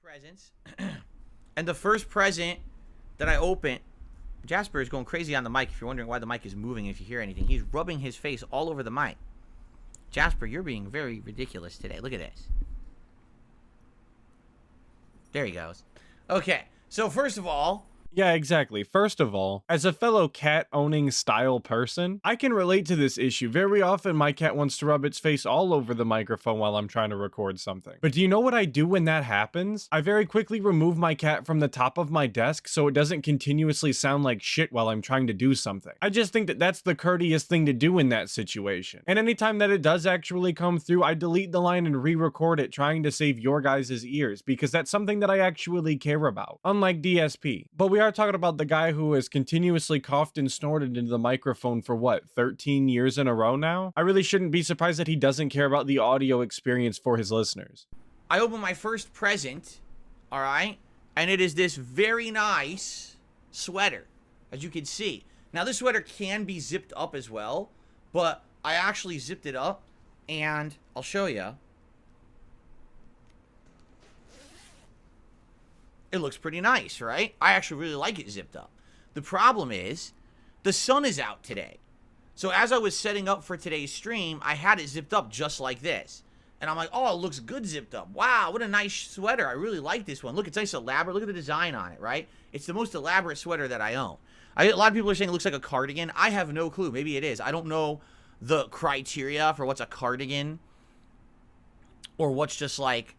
presents, and the first present that I open, Jasper is going crazy on the mic. If you're wondering why the mic is moving, if you hear anything, he's rubbing his face all over the mic. Jasper, you're being very ridiculous today. Look at this. There he goes. Okay, so first of all, Yeah, exactly. First of all, as a fellow cat-owning style person, I can relate to this issue. Very often, my cat wants to rub its face all over the microphone while I'm trying to record something. But do you know what I do when that happens? I very quickly remove my cat from the top of my desk so it doesn't continuously sound like shit while I'm trying to do something. I just think that that's the courteous thing to do in that situation. And anytime that it does actually come through, I delete the line and re-record it, trying to save your guys' ears, because that's something that I actually care about, unlike DSP. But we are talking about the guy who has continuously coughed and snorted into the microphone for what, 13 years in a row now? I really shouldn't be surprised that he doesn't care about the audio experience for his listeners. I opened my first present, all right, and it is this very nice sweater, as you can see. Now, this sweater can be zipped up as well, but I actually zipped it up, and I'll show you. It looks pretty nice, right? I actually really like it zipped up. The problem is, the sun is out today. So as I was setting up for today's stream, I had it zipped up just like this. And I'm like, oh, it looks good zipped up. Wow, what a nice sweater. I really like this one. Look, it's nice elaborate. Look at the design on it, right? It's the most elaborate sweater that I own. A lot of people are saying it looks like a cardigan. I have no clue. Maybe it is. I don't know the criteria for what's a cardigan or what's just like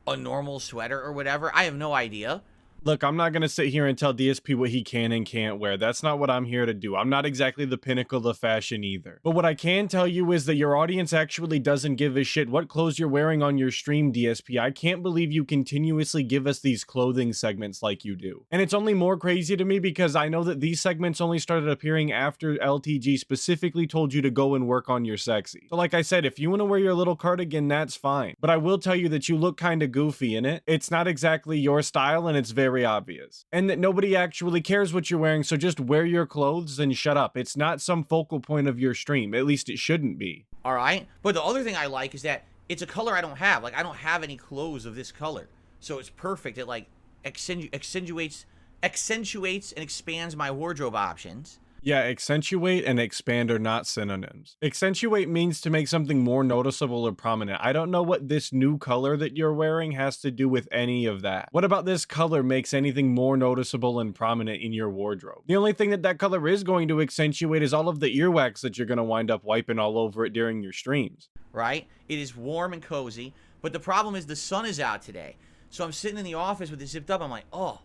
a normal sweater or whatever. I have no idea. Look, I'm not going to sit here and tell DSP what he can and can't wear. That's not what I'm here to do. I'm not exactly the pinnacle of fashion either. But what I can tell you is that your audience actually doesn't give a shit what clothes you're wearing on your stream, DSP. I can't believe you continuously give us these clothing segments like you do. And it's only more crazy to me because I know that these segments only started appearing after LTG specifically told you to go and work on your sexy. So like I said, if you want to wear your little cardigan, that's fine. But I will tell you that you look kind of goofy in it. It's not exactly your style and it's very obvious, and that nobody actually cares what you're wearing, so just wear your clothes and shut up. It's not some focal point of your stream, at least it shouldn't be. All right, but the other thing I like is that it's a color I don't have. Like, I don't have any clothes of this color, so it's perfect. It like accentuates and expands my wardrobe options. Yeah, accentuate and expand are not synonyms. Accentuate means to make something more noticeable or prominent. I don't know what this new color that you're wearing has to do with any of that. What about this color makes anything more noticeable and prominent in your wardrobe? The only thing that that color is going to accentuate is all of the earwax that you're going to wind up wiping all over it during your streams. Right? It is warm and cozy, but the problem is the sun is out today. So I'm sitting in the office with it zipped up. I'm like, oh,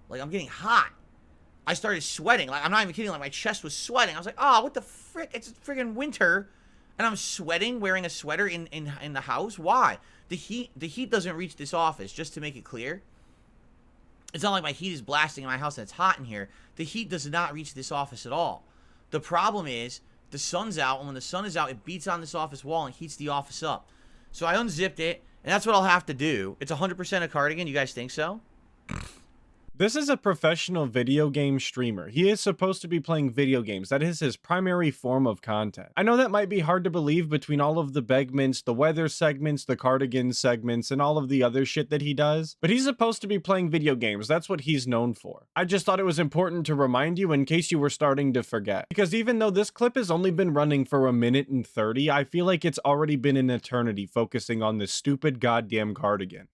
like I'm getting hot. I started sweating. Like, I'm not even kidding. Like, my chest was sweating. I was like, oh, what the frick? It's friggin' winter. And I'm sweating wearing a sweater in the house. Why? The heat doesn't reach this office, just to make it clear. It's not like my heat is blasting in my house and it's hot in here. The heat does not reach this office at all. The problem is the sun's out. And when the sun is out, it beats on this office wall and heats the office up. So I unzipped it. And that's what I'll have to do. It's 100% a cardigan. You guys think so? This is a professional video game streamer. He is supposed to be playing video games. That is his primary form of content. I know that might be hard to believe between all of the begments, the weather segments, the cardigan segments, and all of the other shit that he does, but he's supposed to be playing video games. That's what he's known for. I just thought it was important to remind you in case you were starting to forget. Because even though this clip has only been running for 1 minute and 30, I feel like it's already been an eternity focusing on this stupid goddamn cardigan.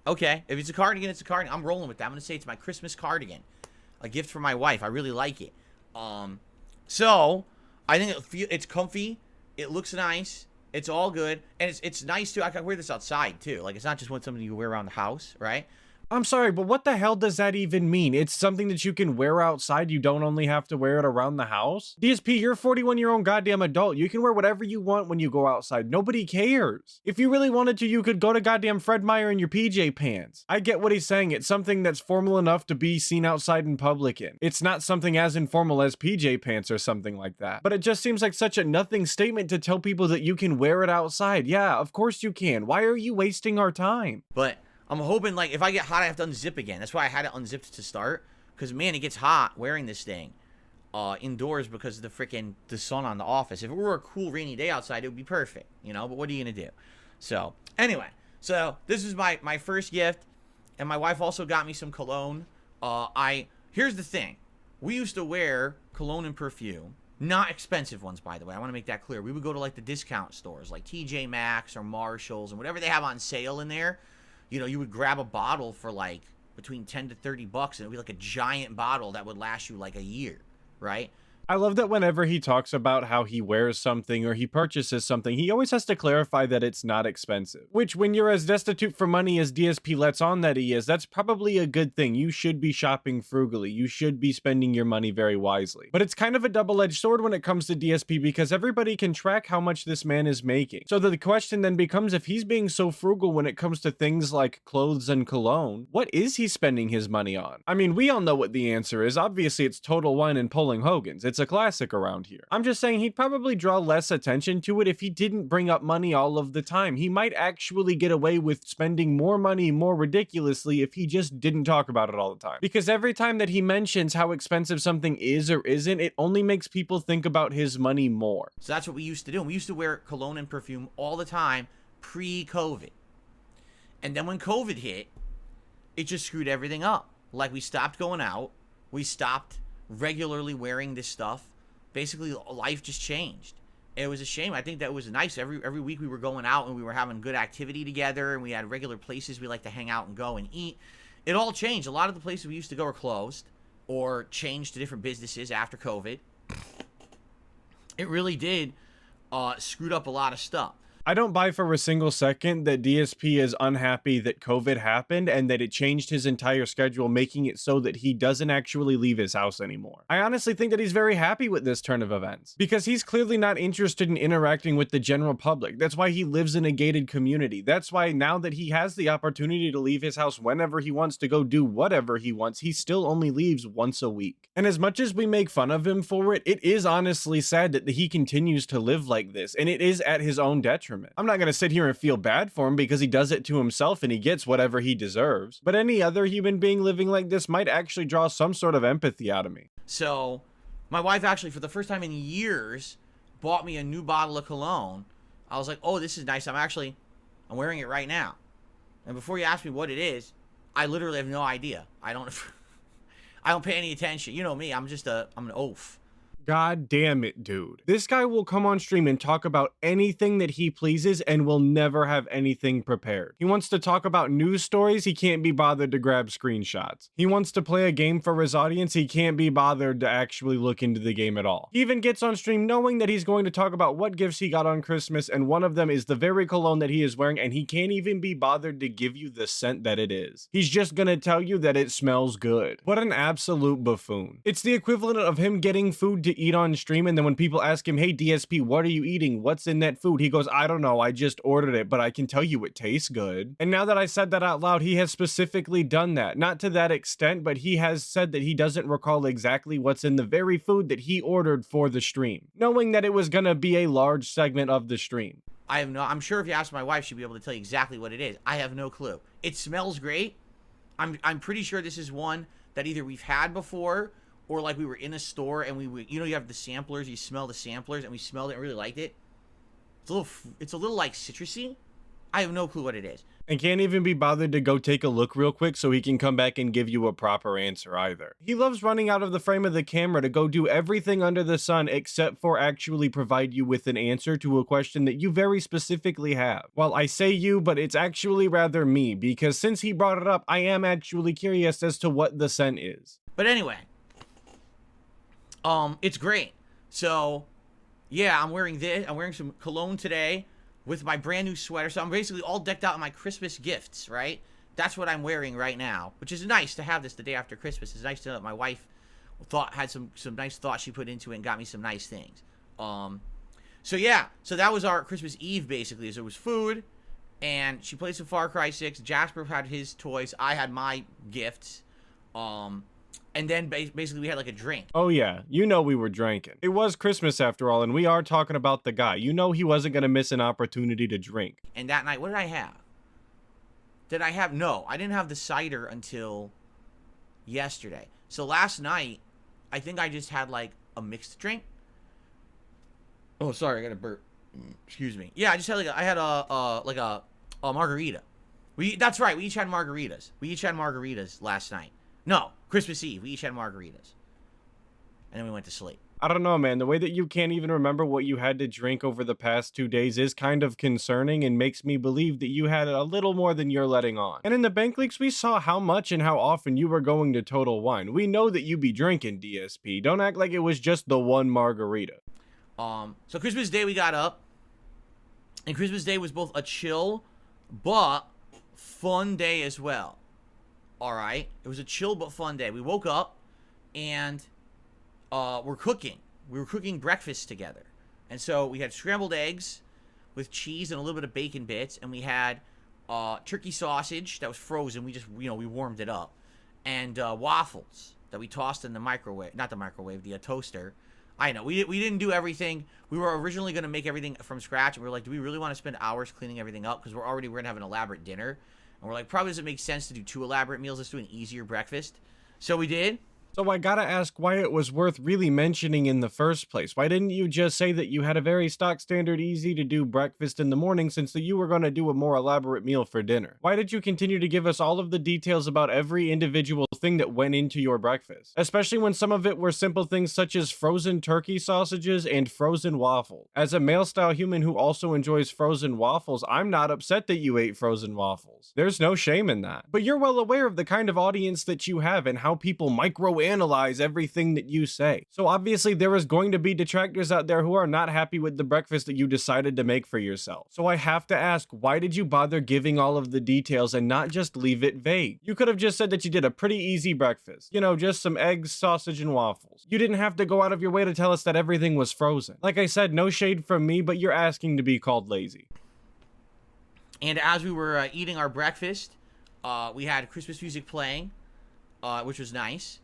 Okay, if it's a cardigan, it's a cardigan. I'm rolling with that. I'm going to say it's my Christmas cardigan. A gift for my wife. I really like it. So, I think it's comfy. It looks nice. It's all good. And it's nice, too. I can wear this outside, too. Like, it's not just something you wear around the house, right? I'm sorry, but what the hell does that even mean? It's something that you can wear outside. You don't only have to wear it around the house. DSP, you're a 41-year-old goddamn adult. You can wear whatever you want when you go outside. Nobody cares. If you really wanted to, you could go to goddamn Fred Meyer in your PJ pants. I get what he's saying. It's something that's formal enough to be seen outside in public in. It's not something as informal as PJ pants or something like that. But it just seems like such a nothing statement to tell people that you can wear it outside. Yeah, of course you can. Why are you wasting our time? But I'm hoping, like, if I get hot, I have to unzip again. That's why I had it unzipped to start. Because, man, it gets hot wearing this thing indoors because of the sun on the office. If it were a cool, rainy day outside, it would be perfect, you know? But what are you going to do? So, anyway. So this is my first gift, and my wife also got me some cologne. Here's the thing, we used to wear cologne and perfume, not expensive ones, by the way. I want to make that clear. We would go to like the discount stores, like TJ Maxx or Marshalls, and whatever they have on sale in there. You know, you would grab a bottle for like between 10 to 30 bucks, and it would be like a giant bottle that would last you like a year, right? I love that whenever he talks about how he wears something or he purchases something, he always has to clarify that it's not expensive. Which, when you're as destitute for money as DSP lets on that he is, that's probably a good thing. You should be shopping frugally. You should be spending your money very wisely. But it's kind of a double-edged sword when it comes to DSP, because everybody can track how much this man is making. So the question then becomes, if he's being so frugal when it comes to things like clothes and cologne, what is he spending his money on? I mean, we all know what the answer is. Obviously, it's Total Wine and Pulling Hogan's. It's a classic around here. I'm just saying he'd probably draw less attention to it if he didn't bring up money all of the time. He might actually get away with spending more money more ridiculously if he just didn't talk about it all the time. Because every time that he mentions how expensive something is or isn't, it only makes people think about his money more. So that's what we used to do. We used to wear cologne and perfume all the time pre-COVID. And then when COVID hit, it just screwed everything up. Like, we stopped going out. We stopped regularly wearing this stuff. Basically, life just changed. It was a shame. I think that was nice. Every week we were going out and we were having good activity together, and we had regular places we like to hang out and go and eat. It all changed. A lot of the places we used to go are closed or changed to different businesses after COVID. It really did screwed up a lot of stuff. I don't buy for a single second that DSP is unhappy that COVID happened and that it changed his entire schedule, making it so that he doesn't actually leave his house anymore. I honestly think that he's very happy with this turn of events, because he's clearly not interested in interacting with the general public. That's why he lives in a gated community. That's why now that he has the opportunity to leave his house whenever he wants to go do whatever he wants, he still only leaves once a week. And as much as we make fun of him for it, it is honestly sad that he continues to live like this, and it is at his own detriment. I'm not going to sit here and feel bad for him because he does it to himself and he gets whatever he deserves. But any other human being living like this might actually draw some sort of empathy out of me. So, my wife actually, for the first time in years, bought me a new bottle of cologne. I was like, oh, this is nice. I'm wearing it right now. And before you ask me what it is, I literally have no idea. I don't pay any attention. You know me, I'm an oaf. God damn it, dude. This guy will come on stream and talk about anything that he pleases and will never have anything prepared. He wants to talk about news stories, he can't be bothered to grab screenshots. He wants to play a game for his audience, he can't be bothered to actually look into the game at all. He even gets on stream knowing that he's going to talk about what gifts he got on Christmas, and one of them is the very cologne that he is wearing, and he can't even be bothered to give you the scent that it is. He's just gonna tell you that it smells good. What an absolute buffoon. It's the equivalent of him getting food to eat on stream, and then when people ask him, hey DSP, what are you eating? What's in that food? He goes, I don't know, I just ordered it, but I can tell you it tastes good. And now that I said that out loud, he has specifically done that. Not to that extent, but he has said that he doesn't recall exactly what's in the very food that he ordered for the stream, knowing that it was gonna be a large segment of the stream. I'm sure if you ask my wife, she'd be able to tell you exactly what it is. I have no clue. It smells great. I'm pretty sure this is one that either we've had before, or like we were in a store and you have the samplers, you smell the samplers, and we smelled it and really liked it. It's a little like citrusy. I have no clue what it is. And can't even be bothered to go take a look real quick so he can come back and give you a proper answer either. He loves running out of the frame of the camera to go do everything under the sun except for actually provide you with an answer to a question that you very specifically have. Well, I say you, but it's actually rather me, because since he brought it up, I am actually curious as to what the scent is. But anyway, it's great. So, yeah, I'm wearing this. I'm wearing some cologne today with my brand new sweater. So I'm basically all decked out in my Christmas gifts, right? That's what I'm wearing right now, which is nice to have this the day after Christmas. It's nice to know that my wife had some nice thoughts she put into it and got me some nice things. So yeah, so that was our Christmas Eve basically. There was food, and she played some Far Cry 6. Jasper had his toys. I had my gifts. And then basically we had like a drink. Oh yeah, you know we were drinking. It was Christmas after all, and we are talking about the guy. You know he wasn't gonna miss an opportunity to drink. And that night, what did I have? No, I didn't have the cider until yesterday. So last night, I think I just had like a mixed drink. Oh, sorry, I got a burp. Excuse me. Yeah, I just had a margarita. That's right. We each had margaritas. We each had margaritas last night. No, Christmas Eve. We each had margaritas. And then we went to sleep. I don't know, man. The way that you can't even remember what you had to drink over the past 2 days is kind of concerning and makes me believe that you had a little more than you're letting on. And in the bank leaks, we saw how much and how often you were going to Total Wine. We know that you be drinking, DSP. Don't act like it was just the one margarita. So Christmas Day we got up, and Christmas Day was both a chill but fun day as well. All right, it was a chill but fun day. We woke up and we're cooking. We were cooking breakfast together, and so we had scrambled eggs with cheese and a little bit of bacon bits, and we had turkey sausage that was frozen. We just we warmed it up, and waffles that we tossed in the microwave, not the microwave, the toaster. I know we didn't do everything. We were originally going to make everything from scratch, and we were like, do we really want to spend hours cleaning everything up? Because we're going to have an elaborate dinner, and we're like, probably doesn't make sense to do 2 elaborate meals. Let's do an easier breakfast. So we did. So I gotta ask why it was worth really mentioning in the first place. Why didn't you just say that you had a very stock standard, easy to do breakfast in the morning since that you were gonna do a more elaborate meal for dinner? Why did you continue to give us all of the details about every individual thing that went into your breakfast? Especially when some of it were simple things such as frozen turkey sausages and frozen waffles. As a male-style human who also enjoys frozen waffles, I'm not upset that you ate frozen waffles. There's no shame in that. But you're well aware of the kind of audience that you have and how people microanalyze everything that you say. So obviously there is going to be detractors out there who are not happy with the breakfast that you decided to make for yourself. So I have to ask, why did you bother giving all of the details and not just leave it vague? You could have just said that you did a pretty easy breakfast. You know, just some eggs, sausage, and waffles. You didn't have to go out of your way to tell us that everything was frozen. Like I said, no shade from me, but you're asking to be called lazy. And as we were eating our breakfast, we had Christmas music playing, which was nice.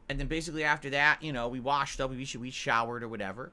And then basically after that, we washed up, we showered or whatever.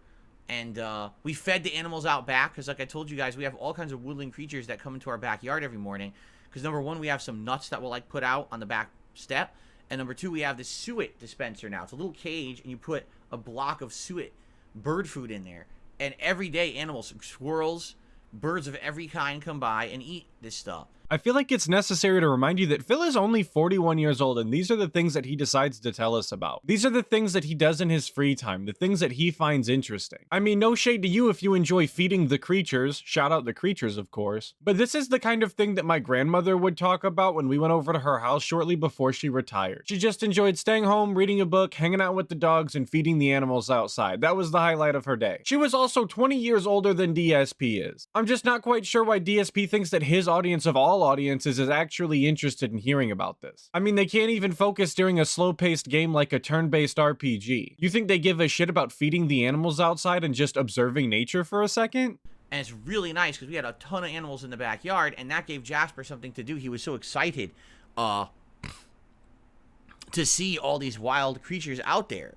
And we fed the animals out back because like I told you guys, we have all kinds of woodland creatures that come into our backyard every morning. Because number one, we have some nuts that we'll like put out on the back step. And number two, we have this suet dispenser now. It's a little cage and you put a block of suet bird food in there. And every day animals, squirrels, birds of every kind come by and eat this stuff. I feel like it's necessary to remind you that Phil is only 41 years old, and these are the things that he decides to tell us about. These are the things that he does in his free time, the things that he finds interesting. I mean, no shade to you if you enjoy feeding the creatures, shout out the creatures, of course, but this is the kind of thing that my grandmother would talk about when we went over to her house shortly before she retired. She just enjoyed staying home, reading a book, hanging out with the dogs, and feeding the animals outside. That was the highlight of her day. She was also 20 years older than DSP is. I'm just not quite sure why DSP thinks that his audience of all audiences is actually interested in hearing about this. I mean, they can't even focus during a slow-paced game like a turn-based RPG. You think they give a shit about feeding the animals outside and just observing nature for a second? And it's really nice because we had a ton of animals in the backyard, and that gave Jasper something to do. He was so excited to see all these wild creatures out there,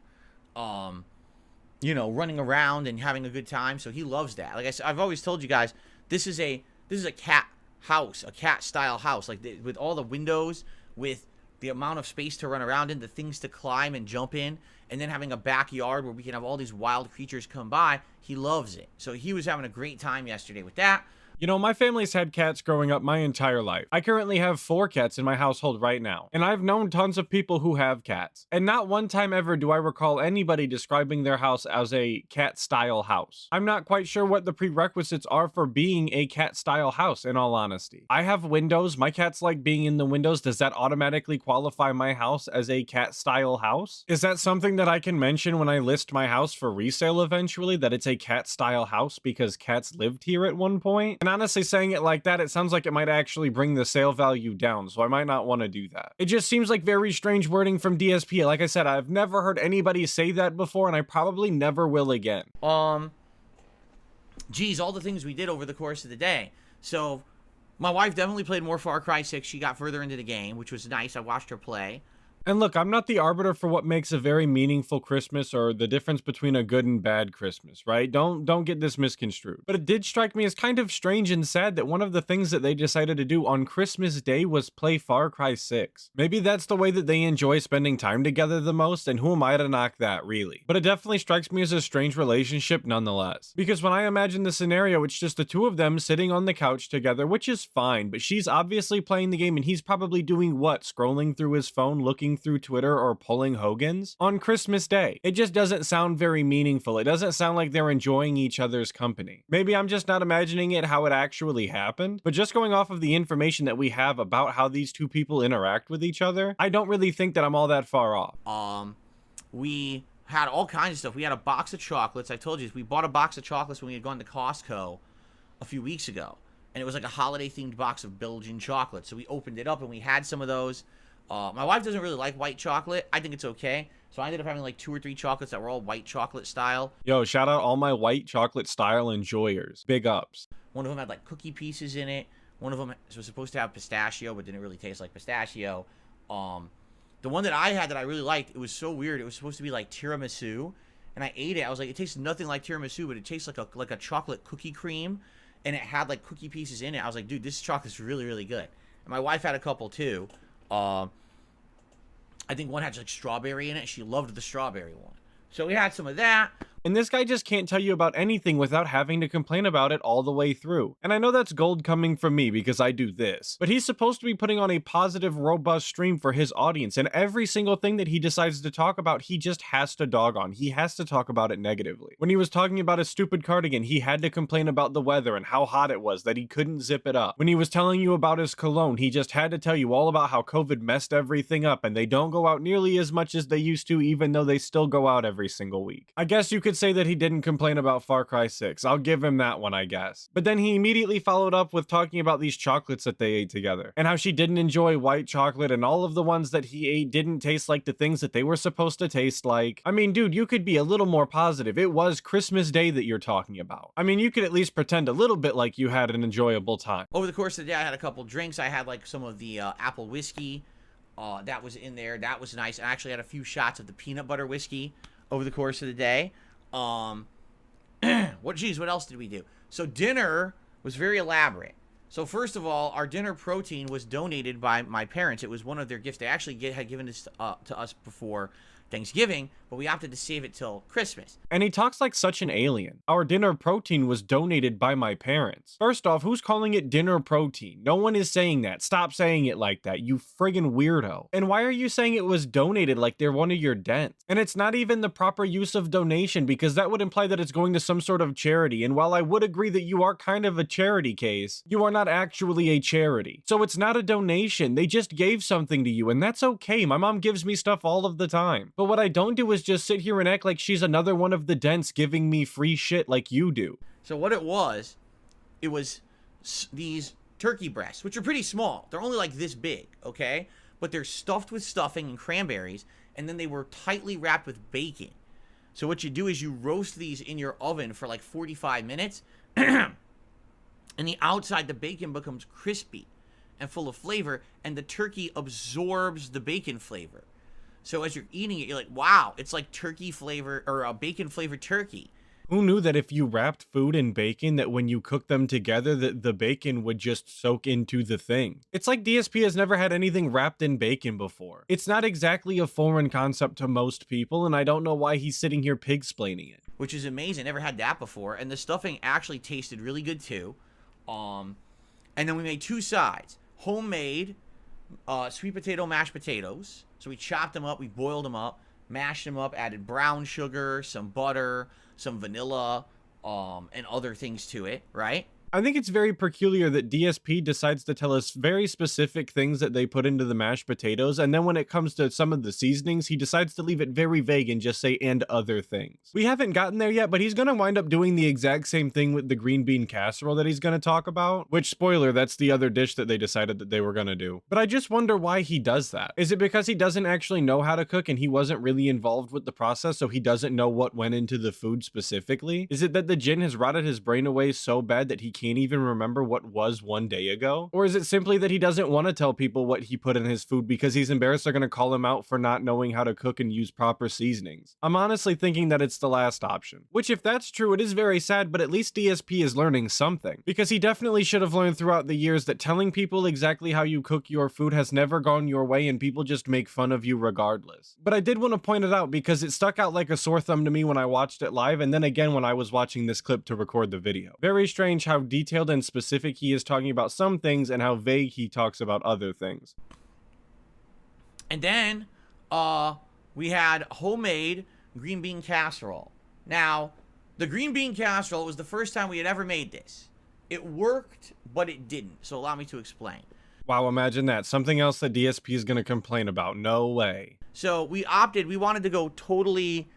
running around and having a good time. So he loves that. Like I said, I've always told you guys, this is a cat house, a cat style house, like with all the windows, with the amount of space to run around in, the things to climb and jump in, and then having a backyard where we can have all these wild creatures come by. He loves it. So he was having a great time yesterday with that. You know, my family's had cats growing up my entire life. I currently have 4 cats in my household right now, and I've known tons of people who have cats. And not one time ever do I recall anybody describing their house as a cat-style house. I'm not quite sure what the prerequisites are for being a cat-style house, in all honesty. I have windows. My cats like being in the windows. Does that automatically qualify my house as a cat-style house? Is that something that I can mention when I list my house for resale eventually, that it's a cat-style house because cats lived here at one point? And honestly, saying it like that, it sounds like it might actually bring the sale value down, so I might not want to do that. It just seems like very strange wording from DSP. Like I said, I've never heard anybody say that before, and I probably never will again. Geez, all the things we did over the course of the day. So, my wife definitely played more Far Cry 6. She got further into the game, which was nice. I watched her play. And look, I'm not the arbiter for what makes a very meaningful Christmas or the difference between a good and bad Christmas, right? Don't get this misconstrued. But it did strike me as kind of strange and sad that one of the things that they decided to do on Christmas Day was play Far Cry 6. Maybe that's the way that they enjoy spending time together the most, and who am I to knock that, really? But it definitely strikes me as a strange relationship nonetheless. Because when I imagine the scenario, it's just the two of them sitting on the couch together, which is fine, but she's obviously playing the game and he's probably doing what? Scrolling through his phone, looking through Twitter, or pulling Hogan's on Christmas Day. It just doesn't sound very meaningful. It doesn't sound like they're enjoying each other's company. Maybe I'm just not imagining it how it actually happened, but just going off of the information that we have about how these two people interact with each other, I don't really think that I'm all that far off. We had all kinds of stuff. We had a box of chocolates. I told you, we bought a box of chocolates when we had gone to Costco a few weeks ago, and it was like a holiday themed box of Belgian chocolate. So we opened it up and we had some of those. My wife doesn't really like white chocolate. I think it's okay. So I ended up having like 2 or 3 chocolates that were all white chocolate style. Yo, shout out all my white chocolate style enjoyers. Big ups. One of them had like cookie pieces in it. One of them was supposed to have pistachio, but didn't really taste like pistachio. The one that I had that I really liked, it was so weird. It was supposed to be like tiramisu, and I ate it. I was like, it tastes nothing like tiramisu, but it tastes like a chocolate cookie cream, and it had like cookie pieces in it. I was like, dude, this chocolate's really, really good. And my wife had a couple too. I think one had like strawberry in it. She loved the strawberry one. So we had some of that. And this guy just can't tell you about anything without having to complain about it all the way through. And I know that's gold coming from me because I do this, but he's supposed to be putting on a positive, robust stream for his audience, and every single thing that he decides to talk about, he just has to dog on. He has to talk about it negatively. When he was talking about his stupid cardigan, he had to complain about the weather and how hot it was, that he couldn't zip it up. When he was telling you about his cologne, he just had to tell you all about how COVID messed everything up and they don't go out nearly as much as they used to, even though they still go out every single week. I guess you could say that he didn't complain about Far Cry 6. I'll give him that one, I guess. But then he immediately followed up with talking about these chocolates that they ate together, and how she didn't enjoy white chocolate, and all of the ones that he ate didn't taste like the things that they were supposed to taste like. I mean, dude, you could be a little more positive. It was Christmas Day that you're talking about. I mean, you could at least pretend a little bit like you had an enjoyable time. Over the course of the day, I had a couple drinks. I had like some of the apple whiskey that was in there. That was nice. I actually had a few shots of the peanut butter whiskey over the course of the day. What else did we do? So dinner was very elaborate. So first of all, our dinner protein was donated by my parents. It was one of their gifts. They actually had given this to us before Thanksgiving, but we opted to save it till Christmas. And he talks like such an alien. Our dinner protein was donated by my parents. First off, who's calling it dinner protein? No one is saying that. Stop saying it like that, you friggin' weirdo. And why are you saying it was donated like they're one of your dents? And it's not even the proper use of donation, because that would imply that it's going to some sort of charity. And while I would agree that you are kind of a charity case, you are not actually a charity. So it's not a donation. They just gave something to you, and that's okay. My mom gives me stuff all of the time. But what I don't do is just sit here and act like she's another one of the dents giving me free shit like you do. So what it was these turkey breasts, which are pretty small. They're only like this big, okay? But they're stuffed with stuffing and cranberries, and then they were tightly wrapped with bacon. So what you do is you roast these in your oven for like 45 minutes, and the outside, the bacon becomes crispy and full of flavor, and the turkey absorbs the bacon flavor. So as you're eating it, you're like, wow, it's like turkey flavor, or a bacon flavored turkey. Who knew that if you wrapped food in bacon, that when you cook them together, that the bacon would just soak into the thing? It's like DSP has never had anything wrapped in bacon before. It's not exactly a foreign concept to most people, and I don't know why he's sitting here pig-splaining it. Which is amazing. Never had that before. And the stuffing actually tasted really good too. And then we made 2 sides. Homemade sweet potato mashed potatoes. So we chopped them up, we boiled them up, mashed them up, added brown sugar, some butter, some vanilla, and other things to it, right? I think it's very peculiar that DSP decides to tell us very specific things that they put into the mashed potatoes, and then when it comes to some of the seasonings, he decides to leave it very vague and just say, and other things. We haven't gotten there yet, but he's gonna wind up doing the exact same thing with the green bean casserole that he's gonna talk about, which, spoiler, that's the other dish that they decided that they were gonna do. But I just wonder why he does that. Is it because he doesn't actually know how to cook and he wasn't really involved with the process, so he doesn't know what went into the food specifically? Is it that the gin has rotted his brain away so bad that he can't can't even remember what was 1 day ago? Or is it simply that he doesn't want to tell people what he put in his food because he's embarrassed they're going to call him out for not knowing how to cook and use proper seasonings? I'm honestly thinking that it's the last option. Which, if that's true, it is very sad, but at least DSP is learning something. Because he definitely should have learned throughout the years that telling people exactly how you cook your food has never gone your way and people just make fun of you regardless. But I did want to point it out because it stuck out like a sore thumb to me when I watched it live, and then again when I was watching this clip to record the video. Very strange how detailed and specific he is talking about some things and how vague he talks about other things. And then we had homemade green bean casserole. Now, the green bean casserole was the first time we had ever made this. It worked, but it didn't. So allow me to explain. Wow, imagine that. Something else that DSP is going to complain about. No way. So we wanted to go totally,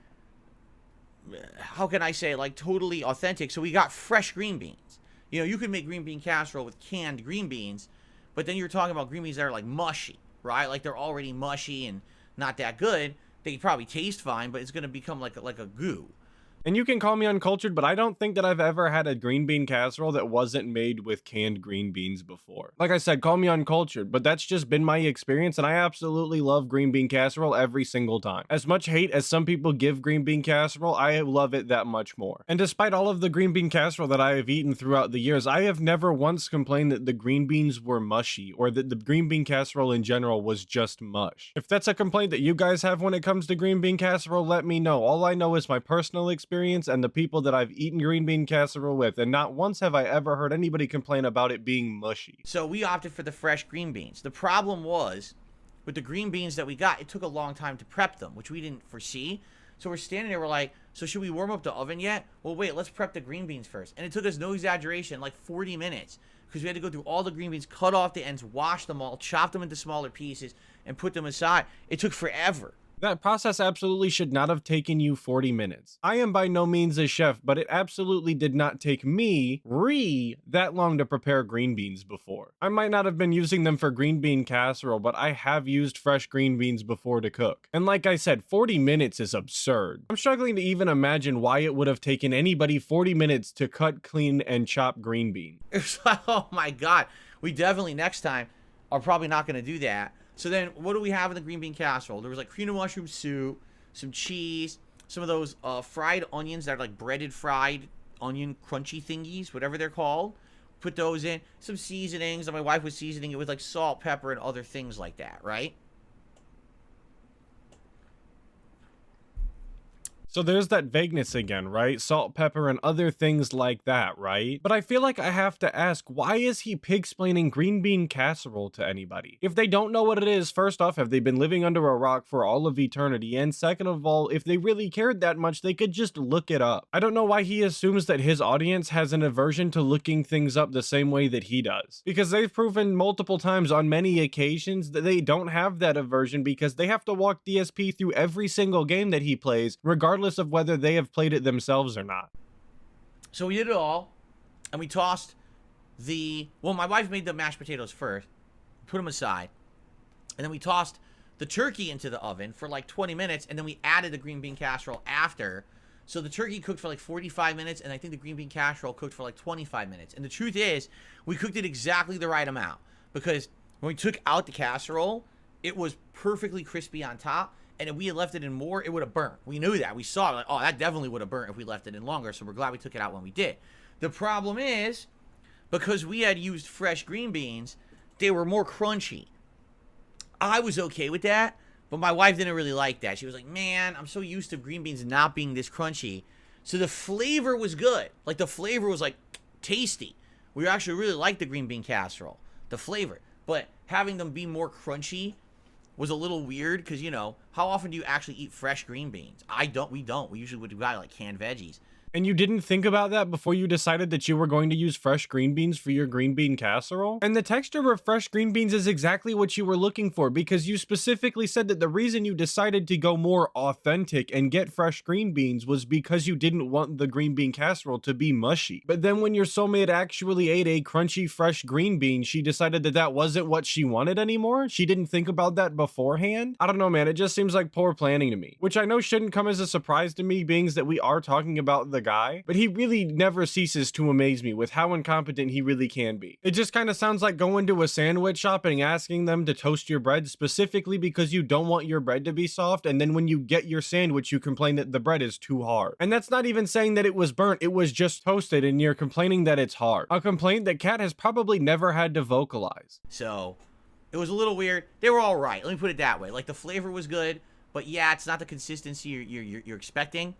how can I say, like totally authentic. So we got fresh green beans. You know, you could make green bean casserole with canned green beans, but then you're talking about green beans that are like mushy, right? Like they're already mushy and not that good. They probably taste fine, but it's going to become like a goo. And you can call me uncultured, but I don't think that I've ever had a green bean casserole that wasn't made with canned green beans before. Like I said, call me uncultured, but that's just been my experience, and I absolutely love green bean casserole every single time. As much hate as some people give green bean casserole, I love it that much more. And despite all of the green bean casserole that I have eaten throughout the years, I have never once complained that the green beans were mushy, or that the green bean casserole in general was just mush. If that's a complaint that you guys have when it comes to green bean casserole, let me know. All I know is my personal experience and the people that I've eaten green bean casserole with, and not once have I ever heard anybody complain about it being mushy. So we opted for the fresh green beans. The problem was, with the green beans that we got, it took a long time to prep them, which we didn't foresee. So we're standing there, we're like, so should we warm up the oven yet? Well, wait, let's prep the green beans first. And it took us, no exaggeration, like 40 minutes, because we had to go through all the green beans, cut off the ends, wash them all, chop them into smaller pieces, and put them aside. It took forever. That process absolutely should not have taken you 40 minutes. I am by no means a chef, but it absolutely did not take me, that long to prepare green beans before. I might not have been using them for green bean casserole, but I have used fresh green beans before to cook. And like I said, 40 minutes is absurd. I'm struggling to even imagine why it would have taken anybody 40 minutes to cut, clean, and chop green bean. It's like, oh my God. We definitely next time are probably not going to do that. So then, what do we have in the green bean casserole? There was like cream of mushroom soup, some cheese, some of those fried onions that are like breaded fried onion crunchy thingies, whatever they're called. Put those in. Some seasonings. And my wife was seasoning it with like salt, pepper, and other things like that, right? So there's that vagueness again, right? Salt, pepper, and other things like that, right? But I feel like I have to ask, why is he pig-splaining green bean casserole to anybody? If they don't know what it is, first off, have they been living under a rock for all of eternity? And second of all, if they really cared that much, they could just look it up. I don't know why he assumes that his audience has an aversion to looking things up the same way that he does. Because they've proven multiple times on many occasions that they don't have that aversion because they have to walk DSP through every single game that he plays, regardless of whether they have played it themselves or not. So we did it all, and we tossed well, my wife made the mashed potatoes first, put them aside, and then we tossed the turkey into the oven for like 20 minutes, and then we added the green bean casserole after. So the turkey cooked for like 45 minutes, and I think the green bean casserole cooked for like 25 minutes. And the truth is, we cooked it exactly the right amount, because when we took out the casserole, it was perfectly crispy on top. And if we had left it in more, it would have burnt. We knew that. We saw it. Like, oh, that definitely would have burnt if we left it in longer. So we're glad we took it out when we did. The problem is, because we had used fresh green beans, they were more crunchy. I was okay with that, but my wife didn't really like that. She was like, man, I'm so used to green beans not being this crunchy. So the flavor was good. Like, the flavor was, like, tasty. We actually really liked the green bean casserole, the flavor. But having them be more crunchy was a little weird because, you know, how often do you actually eat fresh green beans? We don't. We usually would buy like canned veggies. And you didn't think about that before you decided that you were going to use fresh green beans for your green bean casserole? And the texture of fresh green beans is exactly what you were looking for, because you specifically said that the reason you decided to go more authentic and get fresh green beans was because you didn't want the green bean casserole to be mushy. But then when your soulmate actually ate a crunchy fresh green bean, she decided that that wasn't what she wanted anymore? She didn't think about that beforehand? I don't know, man. It just seems like poor planning to me. Which I know shouldn't come as a surprise to me, being that we are talking about the the guy, but he really never ceases to amaze me with how incompetent he really can be. It just kind of sounds like going to a sandwich shop and asking them to toast your bread specifically because you don't want your bread to be soft, and then when you get your sandwich you complain that the bread is too hard. And that's not even saying that it was burnt, it was just toasted, and you're complaining that it's hard. A complaint that Kat has probably never had to vocalize. So it was a little weird. They were all right. Let me put it that way. Like, the flavor was good, but yeah, it's not the consistency you're expecting.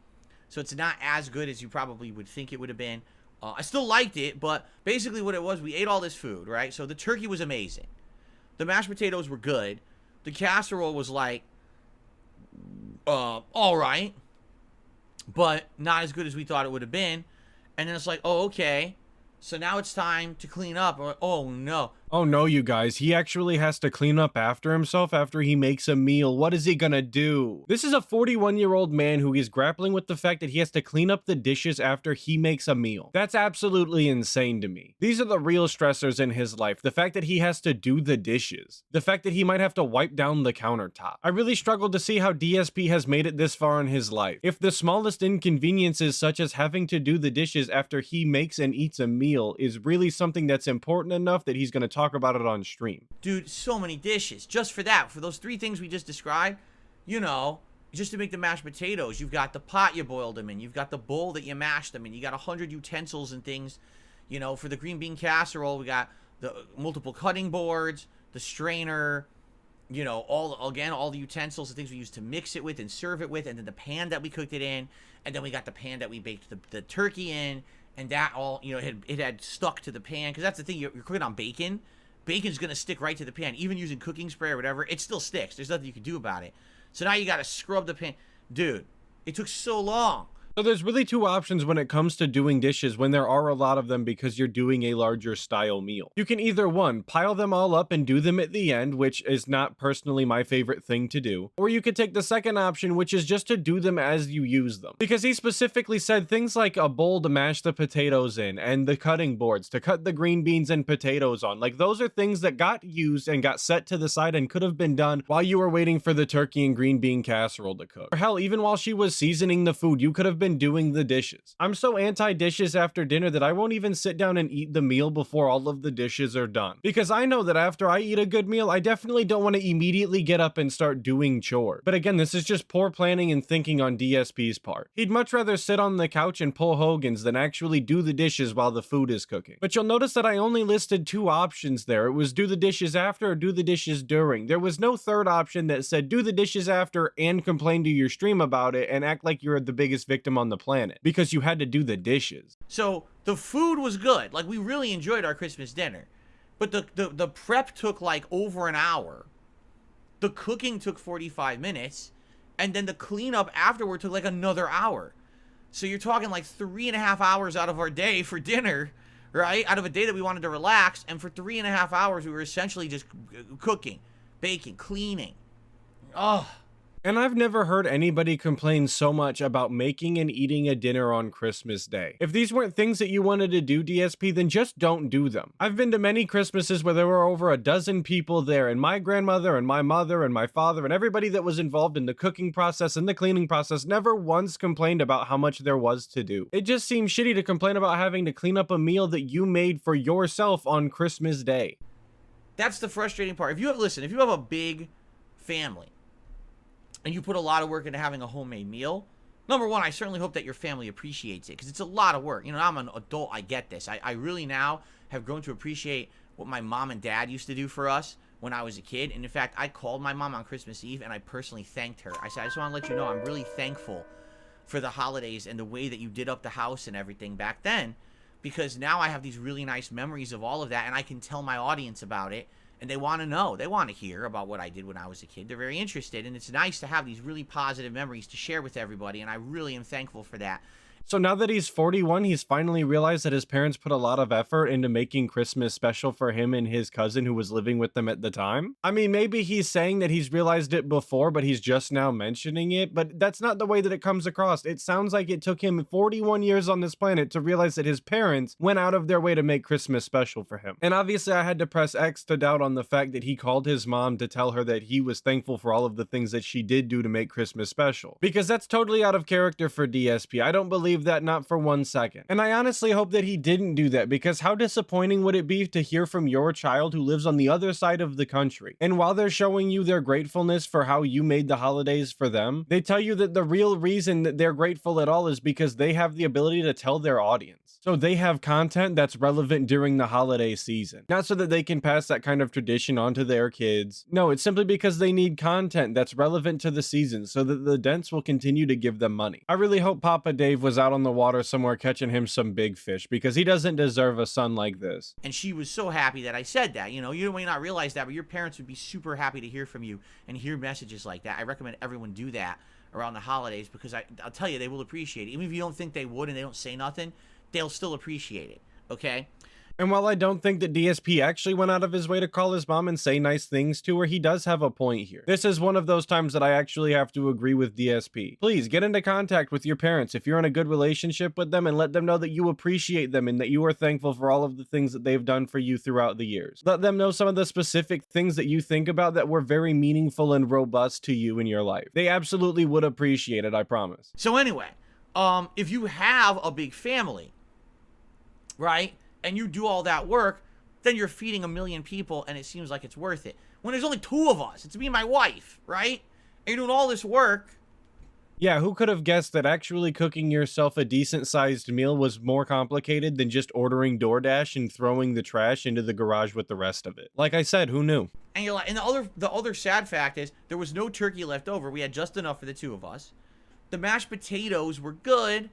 So it's not as good as you probably would think it would have been. I still liked it, but basically what it was, we ate all this food, right? So the turkey was amazing. The mashed potatoes were good. The casserole was like, all right, but not as good as we thought it would have been. And then it's like, oh, okay. So now it's time to clean up. Oh, no. Oh no, you guys, he actually has to clean up after himself after he makes a meal. What is he gonna do? This is a 41-year-old man who is grappling with the fact that he has to clean up the dishes after he makes a meal. That's absolutely insane to me. These are the real stressors in his life. The fact that he has to do the dishes. The fact that he might have to wipe down the countertop. I really struggle to see how DSP has made it this far in his life. If the smallest inconveniences, such as having to do the dishes after he makes and eats a meal, is really something that's important enough that he's gonna talk about it on stream. Dude, so many dishes. Just for that, for those 3 things we just described, you know, just to make the mashed potatoes, you've got the pot you boiled them in, you've got the bowl that you mashed them in, you got 100 utensils and things. You know, for the green bean casserole, we got the multiple cutting boards, the strainer, you know, all the utensils, the things we used to mix it with and serve it with, and then the pan that we cooked it in, and then we got the pan that we baked the turkey in, and that all, you know, it had stuck to the pan, because that's the thing, you're cooking on bacon. Bacon's going to stick right to the pan. Even using cooking spray or whatever, it still sticks. There's nothing you can do about it. So now you got to scrub the pan. Dude, it took so long. So there's really 2 options when it comes to doing dishes when there are a lot of them because you're doing a larger style meal. You can either 1, pile them all up and do them at the end, which is not personally my favorite thing to do, or you could take the second option, which is just to do them as you use them. Because he specifically said things like a bowl to mash the potatoes in, and the cutting boards to cut the green beans and potatoes on. Like, those are things that got used and got set to the side and could have been done while you were waiting for the turkey and green bean casserole to cook. Or hell, even while she was seasoning the food, you could have been doing the dishes. I'm so anti-dishes after dinner that I won't even sit down and eat the meal before all of the dishes are done. Because I know that after I eat a good meal, I definitely don't want to immediately get up and start doing chores. But again, this is just poor planning and thinking on DSP's part. He'd much rather sit on the couch and pull Hogan's than actually do the dishes while the food is cooking. But you'll notice that I only listed 2 options there. It was do the dishes after or do the dishes during. There was no third option that said do the dishes after and complain to your stream about it and act like you're the biggest victim on the planet because you had to do the dishes. So the food was good. Like, we really enjoyed our Christmas dinner. But the prep took like over an hour. The cooking took 45 minutes. And then the cleanup afterward took like another hour. So you're talking like 3.5 hours out of our day for dinner, right? Out of a day that we wanted to relax. And for 3.5 hours, we were essentially just cooking, baking, cleaning. Oh. And I've never heard anybody complain so much about making and eating a dinner on Christmas Day. If these weren't things that you wanted to do, DSP, then just don't do them. I've been to many Christmases where there were over a dozen people there, and my grandmother and my mother and my father and everybody that was involved in the cooking process and the cleaning process never once complained about how much there was to do. It just seems shitty to complain about having to clean up a meal that you made for yourself on Christmas Day. That's the frustrating part. If you have a big family, and you put a lot of work into having a homemade meal, number one, I certainly hope that your family appreciates it, because it's a lot of work. You know, I'm an adult, I get this. I really now have grown to appreciate what my mom and dad used to do for us when I was a kid. And in fact, I called my mom on Christmas Eve, and I personally thanked her. I said, I just want to let you know I'm really thankful for the holidays and the way that you did up the house and everything back then, because now I have these really nice memories of all of that, and I can tell my audience about it. And they want to know. They want to hear about what I did when I was a kid. They're very interested. And it's nice to have these really positive memories to share with everybody. And I really am thankful for that. So now that he's 41, he's finally realized that his parents put a lot of effort into making Christmas special for him and his cousin who was living with them at the time. I mean, maybe he's saying that he's realized it before, but he's just now mentioning it. But that's not the way that it comes across. It sounds like it took him 41 years on this planet to realize that his parents went out of their way to make Christmas special for him. And obviously I had to press X to doubt on the fact that he called his mom to tell her that he was thankful for all of the things that she did do to make Christmas special. Because that's totally out of character for DSP. I don't believe believe that, not for 1 second. And I honestly hope that he didn't do that, because how disappointing would it be to hear from your child who lives on the other side of the country, and while they're showing you their gratefulness for how you made the holidays for them, they tell you that the real reason that they're grateful at all is because they have the ability to tell their audience. So they have content that's relevant during the holiday season. Not so that they can pass that kind of tradition on to their kids. No, it's simply because they need content that's relevant to the season so that the dents will continue to give them money. I really hope Papa Dave was out on the water somewhere catching him some big fish, because he doesn't deserve a son like this. And she was so happy that I said that. You know, you may not realize that, but your parents would be super happy to hear from you and hear messages like that. I recommend everyone do that around the holidays, because I'll tell you, they will appreciate it. Even if you don't think they would and they don't say nothing, they'll still appreciate it, okay? And while I don't think that DSP actually went out of his way to call his mom and say nice things to her, he does have a point here. This is one of those times that I actually have to agree with DSP. Please get into contact with your parents if you're in a good relationship with them, and let them know that you appreciate them and that you are thankful for all of the things that they've done for you throughout the years. Let them know some of the specific things that you think about that were very meaningful and robust to you in your life. They absolutely would appreciate it, I promise. So anyway, if you have a big family, right, and you do all that work, then you're feeding 1 million people, and it seems like it's worth it. When there's only 2 of us, it's me and my wife, right? And you're doing all this work. Yeah, who could have guessed that actually cooking yourself a decent-sized meal was more complicated than just ordering DoorDash and throwing the trash into the garage with the rest of it? Like I said, who knew? And you're like, and the other sad fact is there was no turkey left over. We had just enough for the 2 of us. The mashed potatoes were good,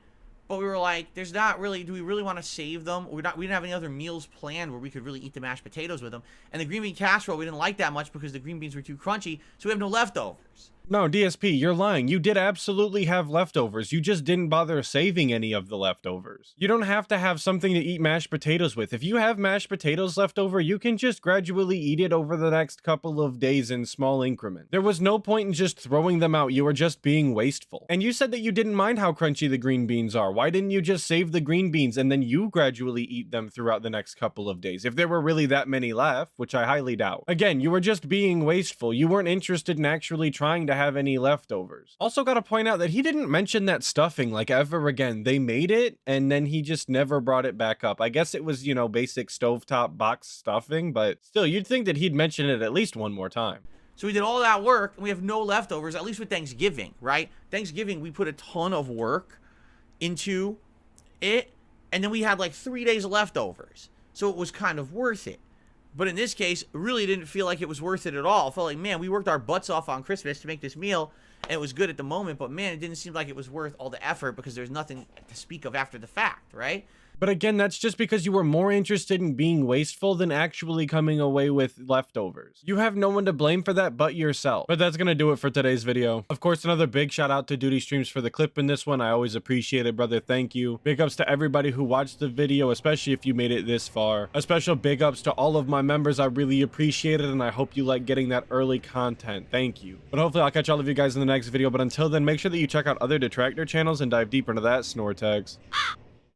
but we were like, there's not really, do we really want to save them? We didn't have any other meals planned where we could really eat the mashed potatoes with them. And the green bean casserole, we didn't like that much because the green beans were too crunchy, so we have no leftovers. No, DSP, you're lying. You did absolutely have leftovers. You just didn't bother saving any of the leftovers. You don't have to have something to eat mashed potatoes with. If you have mashed potatoes left over, you can just gradually eat it over the next couple of days in small increments. There was no point in just throwing them out. You were just being wasteful. And you said that you didn't mind how crunchy the green beans are. Why didn't you just save the green beans and then you gradually eat them throughout the next couple of days? If there were really that many left, which I highly doubt. Again, you were just being wasteful. You weren't interested in actually trying to have any leftovers. Also gotta point out that he didn't mention that stuffing like ever again. They made it and then he just never brought it back up. I guess it was, you know, basic stovetop box stuffing, but still, you'd think that he'd mention it at least one more time. So we did all that work and we have no leftovers, at least with Thanksgiving, right? Thanksgiving, we put a ton of work into it, and then we had like 3 days of leftovers. So it was kind of worth it. But in this case, it really didn't feel like it was worth it at all. It felt like, man, we worked our butts off on Christmas to make this meal, and it was good at the moment, but man, it didn't seem like it was worth all the effort because there's nothing to speak of after the fact, right? But again, that's just because you were more interested in being wasteful than actually coming away with leftovers. You have no one to blame for that but yourself. But that's gonna do it for today's video. Of course, another big shout out to Duty Streams for the clip in this one. I always appreciate it, brother. Thank you. Big ups to everybody who watched the video, especially if you made it this far. A special big ups to all of my members. I really appreciate it, and I hope you like getting that early content. Thank you. But hopefully I'll catch all of you guys in the next video. But until then, make sure that you check out other detractor channels and dive deeper into that snore text.